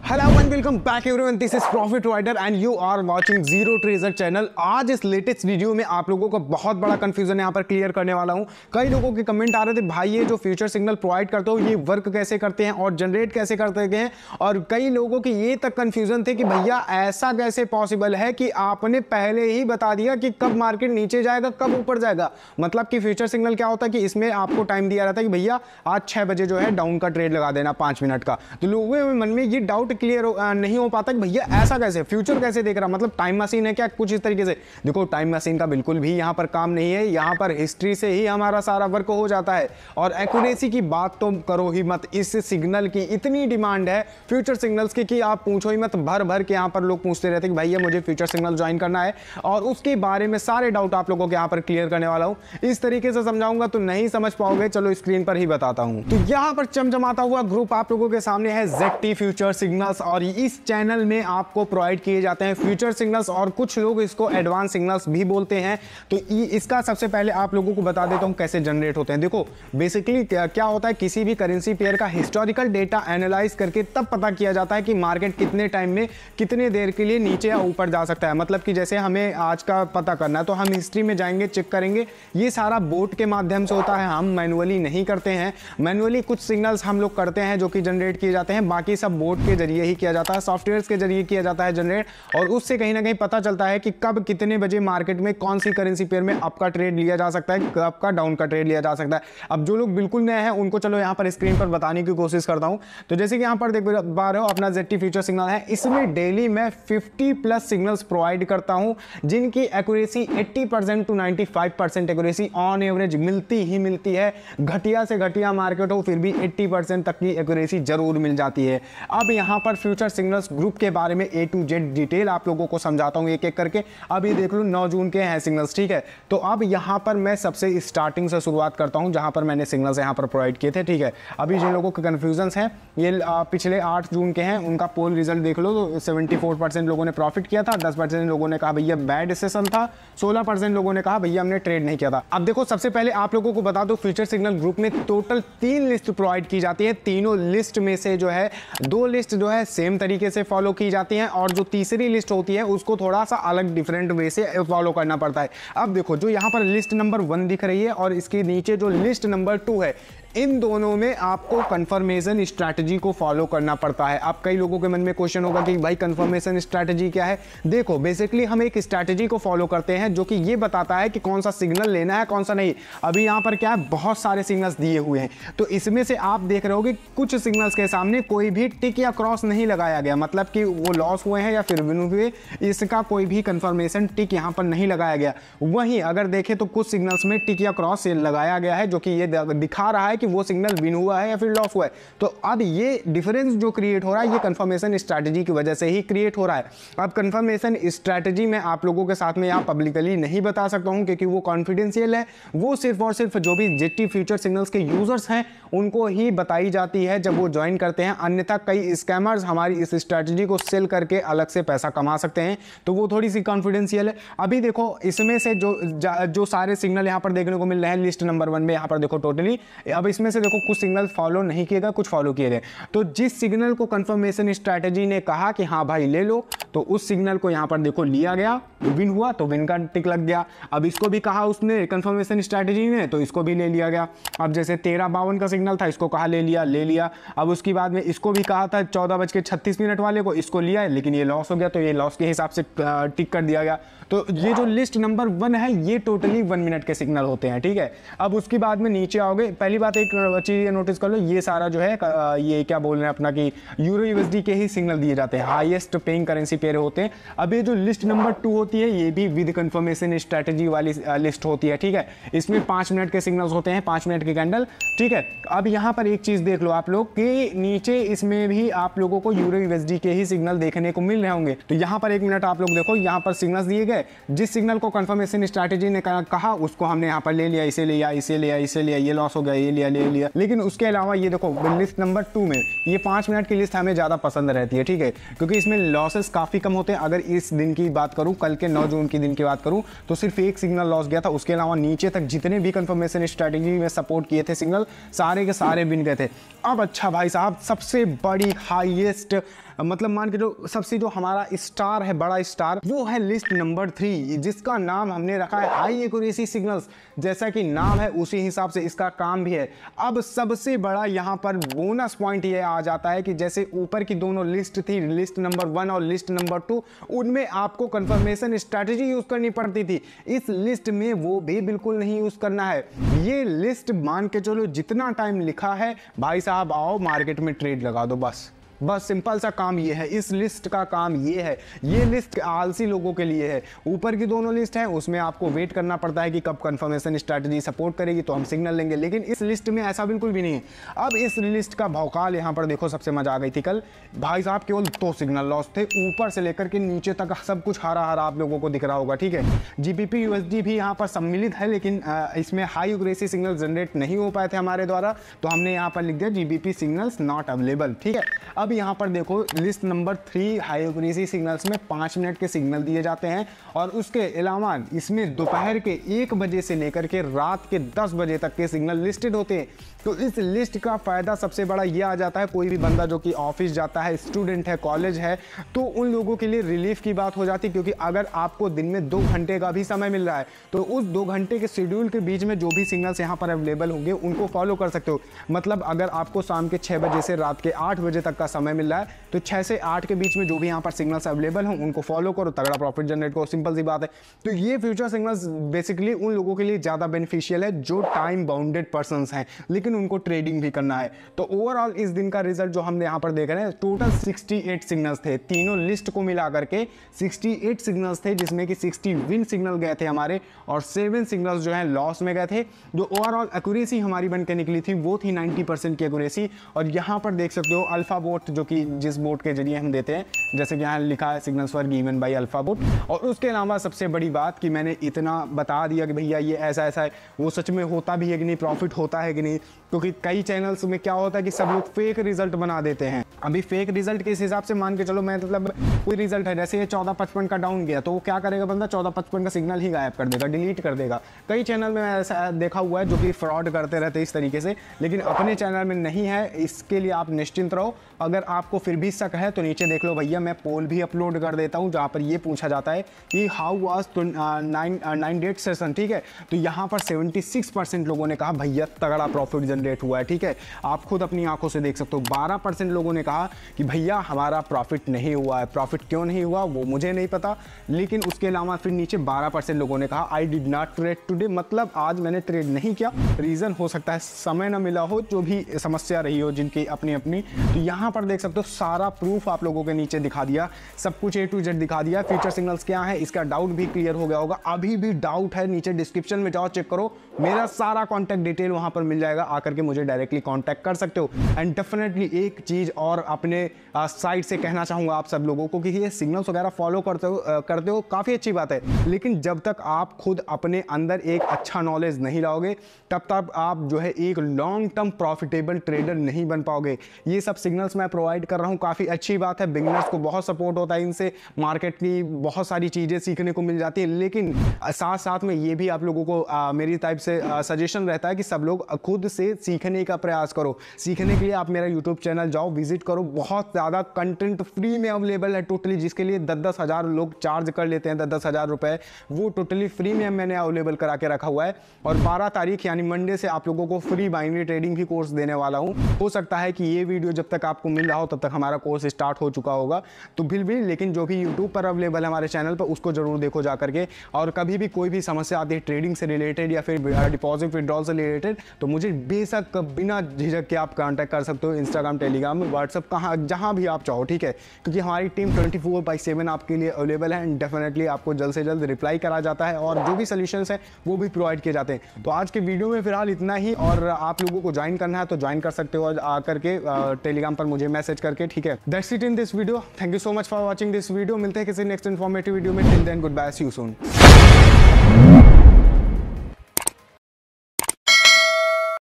Hello and welcome back everyone, this is Profit Rider and you are watching Zero Treasure channel. आज इस latest video में आप लोगों को बहुत बड़ा कंफ्यूजन यहाँ पर क्लियर करने वाला हूँ। कई लोगों के कमेंट आ रहे थे, भाई ये जो फ्यूचर सिग्नल प्रोवाइड करते हो ये वर्क कैसे करते हैं और जनरेट कैसे करते हैं, और कई लोगों की ये तक कंफ्यूजन थे कि भैया ऐसा कैसे पॉसिबल है कि आपने पहले ही बता दिया कि कब मार्केट नीचे जाएगा कब ऊपर जाएगा। मतलब कि फ्यूचर सिग्नल क्या होता है कि इसमें आपको टाइम दिया रहता है कि भैया आज 6 बजे जो है डाउन का ट्रेड लगा देना 5 मिनट का। तो लोगों के मन में ये डाउट क्लियर नहीं हो पाता कि भैया ऐसा कैसे, फ्यूचर कैसे देख रहा, मतलब टाइम मशीन है क्या कुछ इस तरीके से। देखो टाइम मशीन का बिल्कुल भी यहाँ पर काम नहीं है, यहाँ पर हिस्ट्री से ही हमारा सारा वर्क हो जाता है। और एक्यूरेसी की बात तो करो ही मत, इस सिग्नल की इतनी डिमांड है फ्यूचर सिग्नल्स की कि आप पूछो ही मत। भर भर के यहाँ पर लोग पूछते रहते हैं कि भैया मुझे फ्यूचर सिग्नल ज्वाइन करना है, और उसके बारे में सारे डाउट आप लोगों के यहाँ पर क्लियर करने वाला हूँ। इस तरीके से समझाऊंगा तो नहीं समझ पाओगे, चलो स्क्रीन पर ही बताता हूँ। तो यहाँ पर चमचमाता हुआ ग्रुप आप लोगों के सामने है, ZT फ्यूचर सिग्नल्स, और इस चैनल में आपको प्रोवाइड किए जाते हैं फ्यूचर सिग्नल्स, और कुछ लोग इसको एडवांस सिग्नल्स भी बोलते हैं। तो इसका सबसे पहले आप लोगों को बता देता हूं कैसे जनरेट होते हैं। देखो बेसिकली क्या होता है, किसी भी करेंसी पेयर का हिस्टोरिकल डेटा एनालाइज करके तब पता किया जाता है कि मार्केट कितने टाइम में कितने देर के लिए नीचे या ऊपर जा सकता है। मतलब कि जैसे हमें आज का पता करना है तो हम हिस्ट्री में जाएंगे, चेक करेंगे। ये सारा बोट के माध्यम से होता है, हम मैनुअली नहीं करते हैं। मैनुअली कुछ सिग्नल्स हम लोग करते हैं जो कि जनरेट किए जाते हैं, बाकी सब बोट के जरिए ही किया जाता है, सॉफ्टवेयर के जरिए किया जाता है जनरेट। और उससे कहीं ना कहीं पता चलता है कि कब कितने बजे मार्केट में कौन सी करेंसी पेयर में अप का ट्रेड लिया जा सकता है, कब का डाउन का ट्रेड लिया जा सकता है। अब जो लोग बिल्कुल नए हैं उनको चलो यहाँ पर स्क्रीन पर बताने की कोशिश करता हूँ। तो जैसे कि यहाँ पर देख पा रहे हो अपना ZT फ्यूचर सिग्नल है, इसमें डेली मैं 50+ सिग्नल्स प्रोवाइड करता हूँ जिनकी accuracy 80% to 95% accuracy on average मिलती ही मिलती है। घटिया से घटिया मार्केट हो फिर भी 80% तक की एक्यूरेसी जरूर मिल जाती है। अब यहाँ पर फ्यूचर सिग्नल्स ग्रुप के बारे में A to Z डिटेल आप लोगों को समझाता हूं एक एक करके। अब ये देख लो 9 जून के हैं सिग्नल्स, ठीक है। तो अब यहाँ पर मैं सबसे स्टार्टिंग से शुरुआत करता हूं जहां पर मैंने सिग्नल्स यहाँ पर प्रोवाइड किए थे, ठीक है। अभी जिन लोगों के कन्फ्यूजन्स हैं ये पिछले 8 जून के हैं, उनका पोल रिजल्ट देख लो। तो 74% लोगों ने प्रॉफिट किया था, 10% लोगों ने कहा भैया बैड सेशन था, 16% लोगों ने कहा भैया हमने ट्रेड नहीं किया था। अब देखो सबसे पहले आप लोगों को बता दो फ्यूचर सिग्नल ग्रुप में टोटल 3 लिस्ट प्रोवाइड की जाती है। तीनों लिस्ट में से जो है 2 लिस्ट जो है सेम तरीके से फॉलो की जाती हैं, और जो तीसरी लिस्ट होती है उसको थोड़ा सा अलग डिफरेंट वे से फॉलो करना पड़ता है। अब देखो जो यहाँ पर लिस्ट नंबर 1 दिख रही है और इसके नीचे जो लिस्ट नंबर 2 है, इन दोनों में आपको कंफर्मेशन स्ट्रैटेजी को फॉलो करना पड़ता है। अब कई लोगों के मन में क्वेश्चन होगा कि भाई कंफर्मेशन स्ट्रैटेजी क्या है। देखो बेसिकली हम एक स्ट्रैटेजी को फॉलो करते हैं जो कि ये बताता है कि कौन सा सिग्नल लेना है कौन सा नहीं। अभी यहाँ पर क्या है, बहुत सारे सिग्नल्स दिए हुए हैं, तो इसमें से आप देख रहे होगे कुछ सिग्नल्स के सामने कोई भी टिक या क्रॉस नहीं लगाया गया, मतलब कि वो लॉस हुए हैं या फिर विन हुए, इसका कोई भी कंफर्मेशन टिक यहाँ पर नहीं लगाया गया। वहीं अगर देखें तो कुछ सिग्नल्स में टिक या क्रॉस लगाया गया है जो कि ये दिखा रहा है कि वो सिग्नल विन हुआ है या फिर लॉस हुआ है। तो अब ये डिफरेंस जो क्रिएट हो रहा है ये कंफर्मेशन स्ट्रैटेजी की वजह से ही क्रिएट हो रहा है। अब कंफर्मेशन स्ट्रैटेजी मैं आप लोगों के साथ में यहाँ पब्लिकली नहीं बता सकता हूँ क्योंकि वो कॉन्फिडेंशियल है, वो सिर्फ और सिर्फ जो भी ZT फ्यूचर सिग्नल्स के यूजर्स हैं उनको ही बताई जाती है जब वो ज्वाइन करते हैं। अन्यथा कई स्कैमर्स हमारी इस स्ट्रैटेजी को सेल करके अलग से पैसा कमा सकते हैं, तो वो थोड़ी सी कॉन्फिडेंशियल है। अभी देखो इसमें से जो सारे सिग्नल यहाँ पर देखने को मिल रहे हैं लिस्ट नंबर 1 में, यहाँ पर देखो टोटली, अब इसमें से देखो कुछ सिग्नल फॉलो नहीं किए गए, कुछ फॉलो किए गए। तो जिस सिग्नल को कंफर्मेशन स्ट्रैटेजी ने कहा कि हाँ भाई ले लो, तो उस सिग्नल को यहाँ पर देखो लिया गया, विन हुआ तो विन का टिक लग गया। अब इसको भी कहा उसने कंफर्मेशन स्ट्रैटेजी ने, तो इसको भी ले लिया गया। अब जैसे 13:52 का सिग्नल था, इसको कहा ले लिया। अब उसके बाद में इसको भी कहा था 14:36 वाले को, इसको लिया लेकिन ये लॉस हो गया, तो ये लॉस के हिसाब से टिक कर दिया गया। तो ये जो लिस्ट नंबर 1 है ये टोटली 1 मिनट के सिग्नल होते हैं, ठीक है। अब उसके बाद में नीचे आओगे, पहली बात एक चीज नोटिस कर लो, ये सारा जो है ये क्या बोल रहे हैं अपना कि यूरो USD के ही सिग्नल दिए जाते हैं, हाईएस्ट पेइंग करेंसी पेयर होते हैं। अब ये जो लिस्ट नंबर 2 होती है ये भी विद कंफर्मेशन स्ट्रैटेजी वाली लिस्ट होती है, ठीक है। इसमें 5 मिनट के सिग्नल्स होते हैं, 5 मिनट के कैंडल, ठीक है। अब यहाँ पर एक चीज देख लो आप लोग कि नीचे इसमें भी आप लोगों को यूरो USD के ही सिग्नल देखने को मिल रहे होंगे। तो यहाँ पर 1 मिनट आप लोग देखो, यहाँ पर सिग्नल्स दिए गए, जिस सिग्नल को कंफर्मेशन स्ट्रैटेजी ने कहा उसको हमने यहाँ पर ले लिया, इसे लिया, ये लॉस हो गया, ये लिया। लेकिन उसके अलावा ये देखो लिस्ट नंबर 2 में ये 5 मिनट की लिस्ट हमें ज़्यादा पसंद रहती है, ठीक है, क्योंकि इसमें लॉसेस काफ़ी कम होते हैं। अगर इस दिन की बात करूँ, कल के 9 जून की दिन की बात करूँ, तो सिर्फ एक सिग्नल लॉस गया था, उसके अलावा नीचे तक जितने भी कंफर्मेशन स्ट्रैटेजी में सपोर्ट किए थे सिग्नल सारे के सारे बिन गए थे। अब अच्छा भाई साहब, सबसे बड़ी हाईएस्ट मतलब मान के जो सबसे जो हमारा स्टार है, बड़ा स्टार, वो है लिस्ट नंबर 3, जिसका नाम हमने रखा है हाई एक्यूरेसी सिग्नल्स। जैसा कि नाम है उसी हिसाब से इसका काम भी है। अब सबसे बड़ा यहाँ पर बोनस पॉइंट ये आ जाता है कि जैसे ऊपर की दोनों लिस्ट थी, लिस्ट नंबर 1 और लिस्ट नंबर 2, उनमें आपको कंफर्मेशन स्ट्रैटेजी यूज करनी पड़ती थी। इस लिस्ट में वो भी बिल्कुल नहीं यूज करना है। ये लिस्ट मान के चलो जितना टाइम लिखा है भाई साहब, आओ मार्केट में ट्रेड लगा दो, बस सिंपल सा काम ये है। इस लिस्ट का काम ये है। ये लिस्ट आलसी लोगों के लिए है। ऊपर की दोनों लिस्ट है उसमें आपको वेट करना पड़ता है कि कब कंफर्मेशन स्ट्रैटेजी सपोर्ट करेगी तो हम सिग्नल लेंगे, लेकिन इस लिस्ट में ऐसा बिल्कुल भी नहीं है। अब इस लिस्ट का भौकाल यहाँ पर देखो, सबसे मजा आ गई थी कल भाई साहब, केवल 2 सिग्नल लॉस थे, ऊपर से लेकर के नीचे तक सब कुछ हरा हरा आप लोगों को दिख रहा होगा। ठीक है, GBP USD भी यहाँ पर सम्मिलित है, लेकिन इसमें हाई एक्यूरेसी सिग्नल जनरेट नहीं हो पाए थे हमारे द्वारा, तो हमने यहाँ पर लिख दिया GBP सिग्नल्स नॉट अवेलेबल। ठीक है, अब यहाँ पर देखो list number 3 high accuracy signals में 5 मिनट के सिग्नल दिए जाते हैं, और उसके अलावा इसमें दोपहर के 1 बजे से लेकर के रात के 10 बजे तक के सिग्नल लिस्टेड होते हैं। तो इस लिस्ट का फायदा सबसे बड़ा ये आ जाता है, कोई भी बंदा जो कि ऑफिस जाता है, स्टूडेंट है, कॉलेज है, तो उन लोगों के लिए रिलीफ की बात हो जाती है, क्योंकि अगर आपको दिन में 2 घंटे का भी समय मिल रहा है तो उस 2 घंटे के शेड्यूल के बीच में जो भी सिग्नल्स यहाँ पर अवेलेबल होंगे उनको फॉलो कर सकते हो। मतलब अगर आपको शाम के 6 बजे से रात के 8 बजे तक का समय मिल रहा है तो 6 से 8 के बीच में जो भी यहाँ पर सिग्नल्स अवेलेबल हों उनको फॉलो करो, तगड़ा प्रॉफिट जनरेट करो, सिंपल सी बात है। तो ये फ्यूचर सिग्नल्स बेसिकली उन लोगों के लिए ज़्यादा बेनिफिशियल है जो टाइम बाउंडेड पर्सनस हैं, लेकिन उनको ट्रेडिंग भी करना है। तो ओवरऑल इस दिन का रिजल्ट जो हमने यहाँ पर देख रहे हैं, टोटल 68 सिग्नल्स थे, तीनों लिस्ट को मिला करके 68 सिग्नल्स थे, जिसमें कि 60 विन सिग्नल गए थे हमारे और 7 सिग्नल्स जो है लॉस में गए थे। जो ओवरऑल एक्यूरेसी हमारी बन के निकली थी वो थी 90% की एक्यूरेसी। और यहाँ पर देख सकते हो अल्फा बोट, जो कि जिस बोट के जरिए हम देते हैं, जैसे कि यहाँ लिखा है signals were given by alpha boat. और उसके अलावा सबसे बड़ी बात कि मैंने इतना बता दिया कि भैया ये ऐसा ऐसा है, वो सच में होता भी है कि नहीं, प्रॉफिट होता है कि नहीं, क्योंकि कई चैनल्स में क्या होता है कि सब लोग फेक रिजल्ट बना देते हैं। अभी फेक रिजल्ट के हिसाब से मान के चलो, मैं मतलब कोई रिजल्ट है जैसे ये 1455 का डाउन गया, तो वो क्या करेगा बंदा, 1455 का सिग्नल ही गायब कर देगा, डिलीट कर देगा। कई चैनल में ऐसा देखा हुआ है जो कि फ्रॉड करते रहते हैं इस तरीके से, लेकिन अपने चैनल में नहीं है। इसके लिए आप निश्चिंत रहो। अगर आपको फिर भी शक है तो नीचे देख लो भैया, मैं पोल भी अपलोड कर देता हूँ जहाँ पर ये पूछा जाता है कि हाउ वाज 9 डेट सेशन। ठीक है, तो यहाँ पर 76% लोगों ने कहा भैया तगड़ा प्रॉफिट जनरेट हुआ है। ठीक है, आप खुद अपनी आंखों से देख सकते हो। 12% लोगों ने कहा कि भैया हमारा प्रॉफिट नहीं हुआ है। प्रॉफिट क्यों नहीं हुआ वो मुझे नहीं पता, लेकिन उसके अलावा फिर नीचे 12% लोगों ने कहा I did not trade today, मतलब आज मैंने ट्रेड नहीं किया। रीज़न हो सकता है समय ना मिला हो, जो भी समस्या रही हो जिनकी अपनी अपनी। तो यहाँ पर देख सकते हो सारा प्रूफ आप लोगों के नीचे दिखा दिया, सब कुछ A to Z दिखा दिया। फ्यूचर सिग्नल्स क्या है इसका डाउट भी क्लियर हो गया होगा। अभी भी डाउट है नीचे डिस्क्रिप्शन में जाओ, चेक करो, मेरा सारा कॉन्टैक्ट डिटेल वहाँ पर मिल जाएगा, आकर के मुझे डायरेक्टली कॉन्टैक्ट कर सकते हो। एंड डेफिनेटली एक चीज़ और अपने साइड से कहना चाहूँगा आप सब लोगों को कि ये सिग्नल्स वगैरह फॉलो करते हो काफ़ी अच्छी बात है, लेकिन जब तक आप खुद अपने अंदर एक अच्छा नॉलेज नहीं लाओगे तब तक आप जो है एक लॉन्ग टर्म प्रॉफिटेबल ट्रेडर नहीं बन पाओगे। ये सब सिग्नल्स मैं प्रोवाइड कर रहा हूँ, काफ़ी अच्छी बात है, बिगिनर्स को बहुत सपोर्ट होता है इनसे, मार्केट की बहुत सारी चीज़ें सीखने को मिल जाती है। लेकिन साथ साथ में ये भी आप लोगों को मेरी टाइप से सजेशन रहता है कि सब लोग खुद से सीखने का प्रयास करो। सीखने के लिए आप मेरा यूट्यूब चैनल जाओ, विजिट करो, बहुत ज़्यादा कंटेंट फ्री में अवेलेबल है टोटली, जिसके लिए 10-10 हज़ार लोग चार्ज कर लेते हैं, 10-10 हज़ार रुपये, वो टोटली फ्री में मैंने अवेलेबल करा के रखा हुआ है। और 12 तारीख यानी मंडे से आप लोगों को फ्री बाइनरी ट्रेडिंग भी कोर्स देने वाला हूँ। हो सकता है कि ये वीडियो जब तक आपको मिल रहा हो तब तक हमारा कोर्स स्टार्ट हो चुका होगा, तो फिर भी लेकिन जो भी यूट्यूब पर अवेलेबल है हमारे चैनल पर उसको जरूर देखो जा करके। और कभी भी कोई भी समस्या आती है ट्रेडिंग से रिलेटेड या फिर डिपॉजिट विड्रॉल से रिलेटेड, तो मुझे बेशक बिना झिझक के आप कॉन्टैक्ट कर सकते हो, इंस्टाग्राम, टेलीग्राम, व्हाट्सअप, कहाँ जहाँ भी आप चाहो। ठीक है, क्योंकि हमारी टीम 24/7 आपके लिए अवेलेबल है एंड डेफिनेटली आपको जल्द से जल्द रिप्लाई करा जाता है और जो भी सॉल्यूशंस है वो भी प्रोवाइड किए जाते हैं। तो आज के वीडियो में फिलहाल इतना ही, और आप लोगों को ज्वाइन करना है तो ज्वाइन कर सकते हो आकर के टेलीग्राम पर मुझे मैसेज करके। ठीक है, that's it in this video. Thank you so much for watching this video. मिलते हैं किसी नेक्स्ट इन्फॉर्मेटिव वीडियो में। Till then good bye, see you soon.